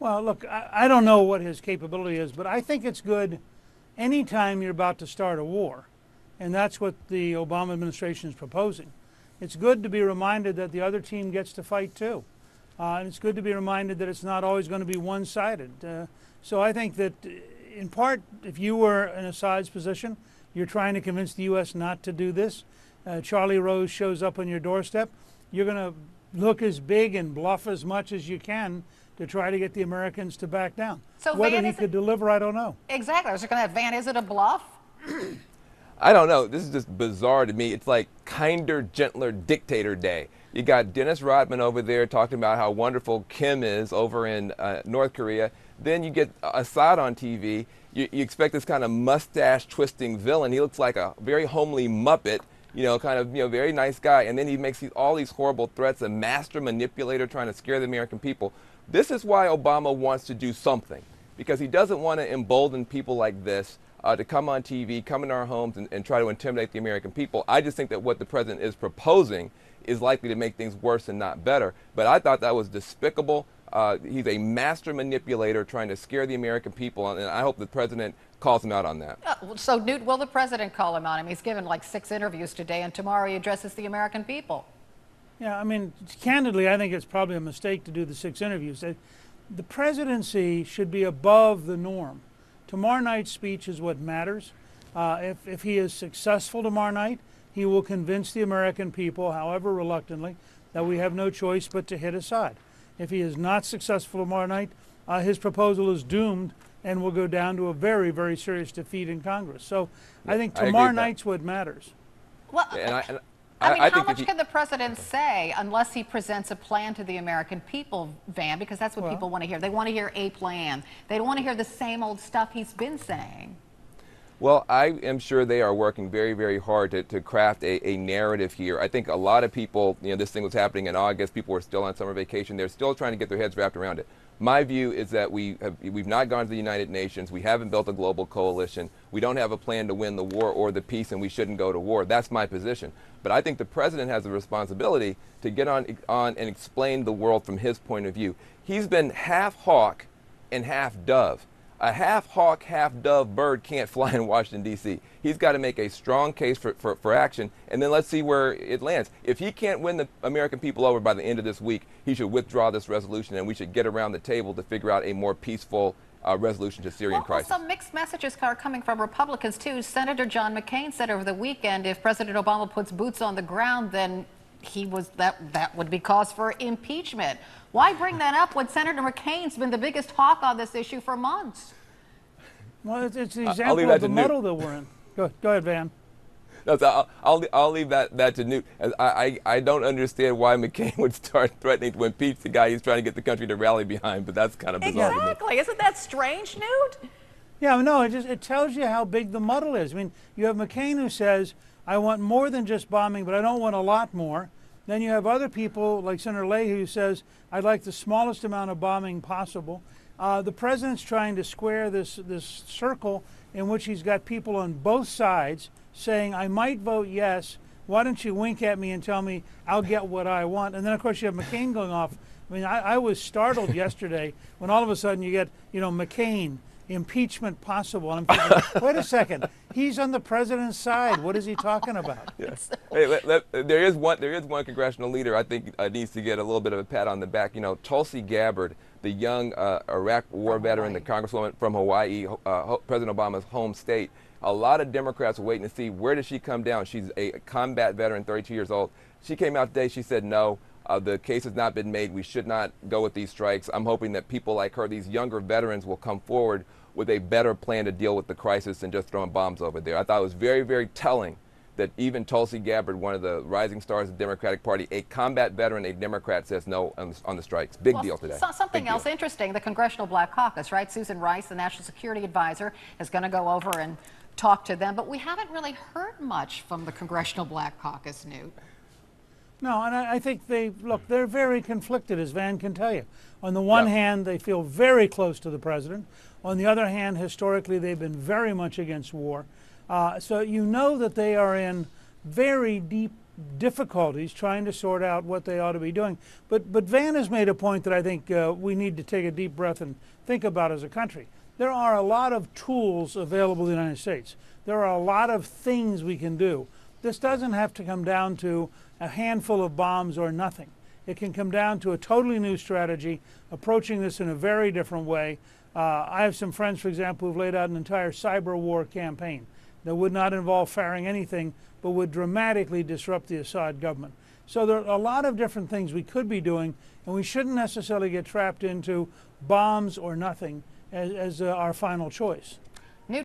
Well, look, I don't know what his capability is, but I think it's good anytime you're about to start a war. And that's what the Obama administration is proposing. It's good to be reminded that the other team gets to fight too. And it's good to be reminded that it's not always going to be one-sided. So I think that, in part, if you were in Assad's position, you're trying to convince the U.S. not to do this. Charlie Rose shows up on your doorstep. You're going to look as big and bluff as much as you can to try to get the Americans to back down. So whether Van, he could deliver, I don't know. Exactly. I was just going to add, Van, is it a bluff? I don't know. This is just bizarre to me. It's like kinder, gentler dictator day. You got Dennis Rodman over there talking about how wonderful Kim is over in North Korea. Then you get Assad on TV. You expect this kind of mustache twisting villain. He looks like a very homely Muppet, very nice guy. And then he makes all these horrible threats, a master manipulator trying to scare the American people. This is why Obama wants to do something, because he doesn't want to embolden people like this to come on TV, come in our homes and try to intimidate the American people. I just think that what the president is proposing is likely to make things worse and not better. But I thought that was despicable. He's a master manipulator trying to scare the American people, and I hope the president calls him out on that. So, Newt, will the president call him on him? He's given like 6 interviews today, and tomorrow he addresses the American people. Yeah, I mean, candidly, I think it's probably a mistake to do the 6 interviews. The presidency should be above the norm. Tomorrow night's speech is what matters. If he is successful tomorrow night, he will convince the American people, however reluctantly, that we have no choice but to hit Assad. If he is not successful tomorrow night, his proposal is doomed and will go down to a very, very serious defeat in Congress. So I think tomorrow night's what matters. Well, I mean, how much can the president say unless he presents a plan to the American people, Van? Because that's what people want to hear. They want to hear a plan. They don't want to hear the same old stuff he's been saying. Well, I am sure they are working very, very hard to craft a narrative here. I think a lot of people, this thing was happening in August. People were still on summer vacation. They're still trying to get their heads wrapped around it. My view is that we've not gone to the United Nations. We haven't built a global coalition. We don't have a plan to win the war or the peace, and we shouldn't go to war. That's my position. But I think the president has a responsibility to get on and explain the world from his point of view. He's been half hawk and half dove. A half hawk, half dove bird can't fly in Washington, D.C. He's got to make a strong case for action, and then let's see where it lands. If he can't win the American people over by the end of this week, he should withdraw this resolution, and we should get around the table to figure out a more peaceful resolution to Syrian crisis. Some mixed messages are coming from Republicans, too. Senator John McCain said over the weekend if President Obama puts boots on the ground, then that would be cause for impeachment. Why bring that up when Senator McCain's been the biggest hawk on this issue for months? Well, it's an example of the muddle that we're in. Go ahead, Van. No, so I'll leave that to Newt. I don't understand why McCain would start threatening to impeach the guy he's trying to get the country to rally behind, but that's kind of bizarre. Exactly. Isn't that strange, Newt? Yeah, no, it tells you how big the muddle is. I mean, you have McCain who says, I want more than just bombing, but I don't want a lot more. Then you have other people like Senator Leahy who says, I'd like the smallest amount of bombing possible. The president's trying to square this circle in which he's got people on both sides saying, I might vote yes. Why don't you wink at me and tell me I'll get what I want? And then, of course, you have McCain going off. I mean, I was startled yesterday when all of a sudden you get, McCain, impeachment possible. And I'm thinking, wait a second, he's on the president's side. What is he talking about? Yes. Hey, there is one congressional leader I think needs to get a little bit of a pat on the back. Tulsi Gabbard, the young Iraq war veteran, the congresswoman from Hawaii, President Obama's home state. A lot of Democrats are waiting to see where does she come down. She's a combat veteran, 32 years old. She came out today. She said, no, the case has not been made. We should not go with these strikes. I'm hoping that people like her, these younger veterans, will come forward with a better plan to deal with the crisis than just throwing bombs over there. I thought it was very, very telling that even Tulsi Gabbard, one of the rising stars of the Democratic Party, a combat veteran, a Democrat, says no on the strikes. Big deal today. Something else interesting, the Congressional Black Caucus, right? Susan Rice, the National Security Advisor, is going to go over and talk to them. But we haven't really heard much from the Congressional Black Caucus, Newt. No, and I think they're very conflicted, as Van can tell you. On the one hand, they feel very close to the president. On the other hand, historically, they've been very much against war. So you know that they are in very deep difficulties trying to sort out what they ought to be doing. But Van has made a point that I think we need to take a deep breath and think about as a country. There are a lot of tools available in the United States. There are a lot of things we can do. This doesn't have to come down to a handful of bombs or nothing. It can come down to a totally new strategy, approaching this in a very different way. I have some friends, for example, who've laid out an entire cyber war campaign that would not involve firing anything, but would dramatically disrupt the Assad government. So there are a lot of different things we could be doing, and we shouldn't necessarily get trapped into bombs or nothing as our final choice.